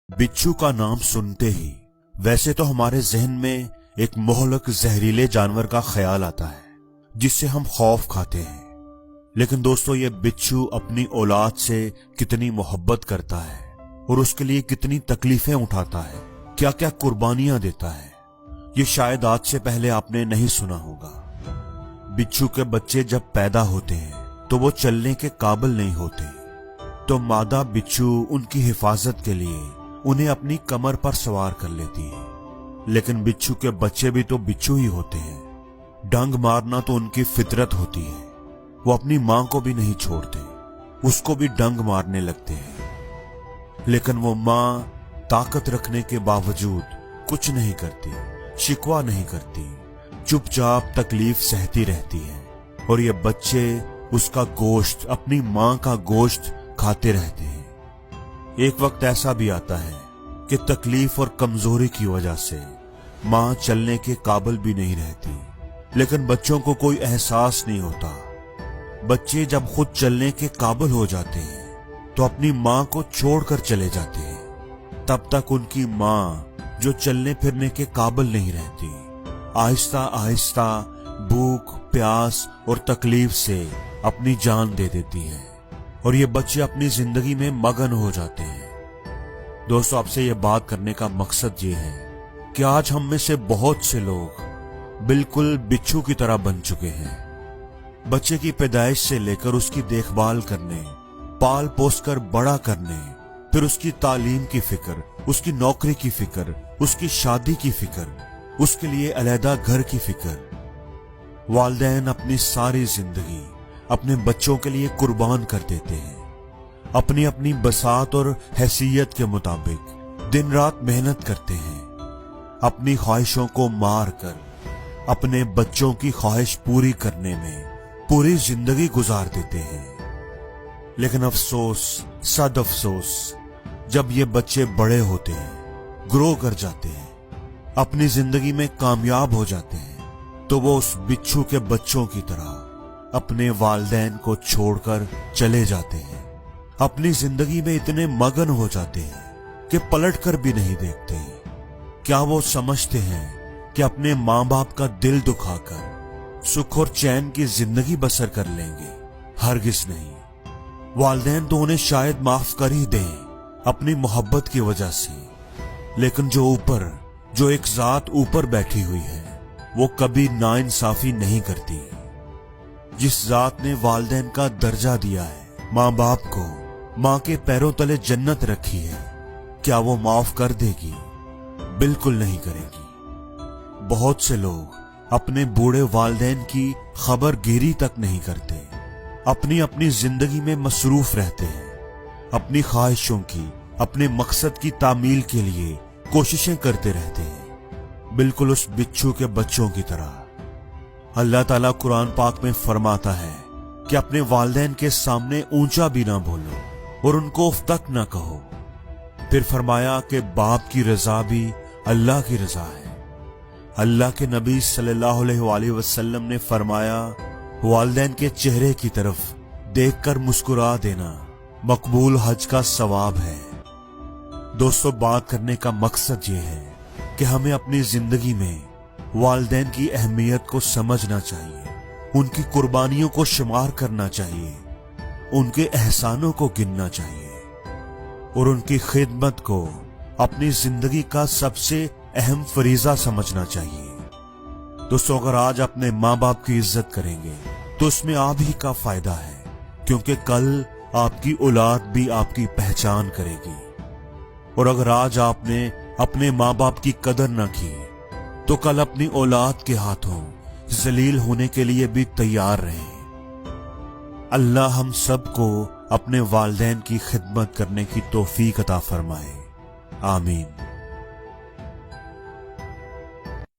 बिच्छू का नाम सुनते ही वैसे तो हमारे जहन में एक मोहलक जहरीले जानवर का ख्याल आता है जिससे हम खौफ खाते हैं। लेकिन दोस्तों, ये बिच्छू अपनी औलाद से कितनी मोहब्बत करता है और उसके लिए कितनी तकलीफें उठाता है, क्या क्या कुर्बानियां देता है, ये शायद आज से पहले आपने नहीं सुना होगा। बिच्छू के बच्चे जब पैदा होते हैं तो वो चलने के काबिल नहीं होते, तो मादा बिच्छू उनकी हिफाजत के लिए उन्हें अपनी कमर पर सवार कर लेती है। लेकिन बिच्छू के बच्चे भी तो बिच्छू ही होते हैं, डंग मारना तो उनकी फितरत होती है। वो अपनी मां को भी नहीं छोड़ते, उसको भी डंग मारने लगते हैं। लेकिन वो मां ताकत रखने के बावजूद कुछ नहीं करती, शिकवा नहीं करती, चुपचाप तकलीफ सहती रहती है और ये बच्चे उसका गोश्त, अपनी मां का गोश्त खाते रहते हैं। एक वक्त ऐसा भी आता है कि तकलीफ और कमजोरी की वजह से मां चलने के काबिल भी नहीं रहती, लेकिन बच्चों को कोई एहसास नहीं होता। बच्चे जब खुद चलने के काबिल हो जाते हैं तो अपनी मां को छोड़कर चले जाते हैं। तब तक उनकी मां, जो चलने फिरने के काबिल नहीं रहती, आहिस्ता आहिस्ता भूख, प्यास और तकलीफ से अपनी जान दे देती है और ये बच्चे अपनी जिंदगी में मगन हो जाते हैं। दोस्तों, आपसे ये बात करने का मकसद ये है कि आज हम में से बहुत से लोग बिल्कुल बिच्छू की तरह बन चुके हैं। बच्चे की पैदाइश से लेकर उसकी देखभाल करने, पाल पोस कर बड़ा करने, फिर उसकी तालीम की फिक्र, उसकी नौकरी की फिक्र, उसकी शादी की फिक्र, उसके लिए अलहदा घर की फिक्र। वालिदैन अपनी सारी जिंदगी अपने बच्चों के लिए कुर्बान कर देते हैं। अपनी अपनी बसात और हैसियत के मुताबिक दिन रात मेहनत करते हैं। अपनी ख्वाहिशों को मार कर अपने बच्चों की ख्वाहिश पूरी करने में पूरी जिंदगी गुजार देते हैं। लेकिन अफसोस, सद अफसोस, जब ये बच्चे बड़े होते हैं, ग्रो कर जाते हैं, अपनी जिंदगी में कामयाब हो जाते हैं, तो वो उस बिच्छू के बच्चों की तरह अपने वालिदैन को छोड़कर चले जाते हैं। अपनी जिंदगी में इतने मगन हो जाते हैं कि पलट कर भी नहीं देखते। क्या वो समझते हैं कि अपने मां बाप का दिल दुखाकर सुख और चैन की जिंदगी बसर कर लेंगे? हरगिज नहीं। वालिदैन तो उन्हें शायद माफ कर ही दें अपनी मोहब्बत की वजह से, लेकिन जो एक जात ऊपर बैठी हुई है, वो कभी नाइंसाफी नहीं करती। जिस जात ने वालिदैन का दर्जा दिया है, मां बाप को मां के पैरों तले जन्नत रखी है, क्या वो माफ कर देगी? बिल्कुल नहीं करेगी। बहुत से लोग अपने बूढ़े वालिदैन की खबरगिरी तक नहीं करते, अपनी अपनी जिंदगी में मसरूफ रहते हैं, अपनी ख्वाहिशों की, अपने मकसद की तामील के लिए कोशिशें करते रहते हैं, बिल्कुल उस बिच्छू के बच्चों की तरह। अल्लाह ताला कुरान पाक में फरमाता है कि अपने वालिदैन के सामने ऊंचा भी ना बोलो और उनको उफ तक ना कहो। फिर फरमाया कि बाप की रजा भी अल्लाह की रजा है। अल्लाह के नबी सल्लल्लाहु अलैहि वसल्लम ने फरमाया, वालिदैन के चेहरे की तरफ देखकर मुस्कुरा देना मकबूल हज का सवाब है। दोस्तों, बात करने का मकसद ये है कि हमें अपनी जिंदगी में वालिदैन की अहमियत को समझना चाहिए, उनकी कुर्बानियों को शुमार करना चाहिए, उनके एहसानों को गिनना चाहिए और उनकी खिदमत को अपनी जिंदगी का सबसे अहम फरीजा समझना चाहिए। दोस्तों, अगर आज अपने माँ बाप की इज्जत करेंगे तो उसमें आप ही का फायदा है, क्योंकि कल आपकी औलाद भी आपकी पहचान करेगी। और अगर आज आपने अपने माँ बाप की कदर न की तो कल अपनी औलाद के हाथों जलील होने के लिए भी तैयार रहें। अल्लाह हम सबको अपने वालिदैन की खिदमत करने की तौफीक अता फरमाए। आमीन।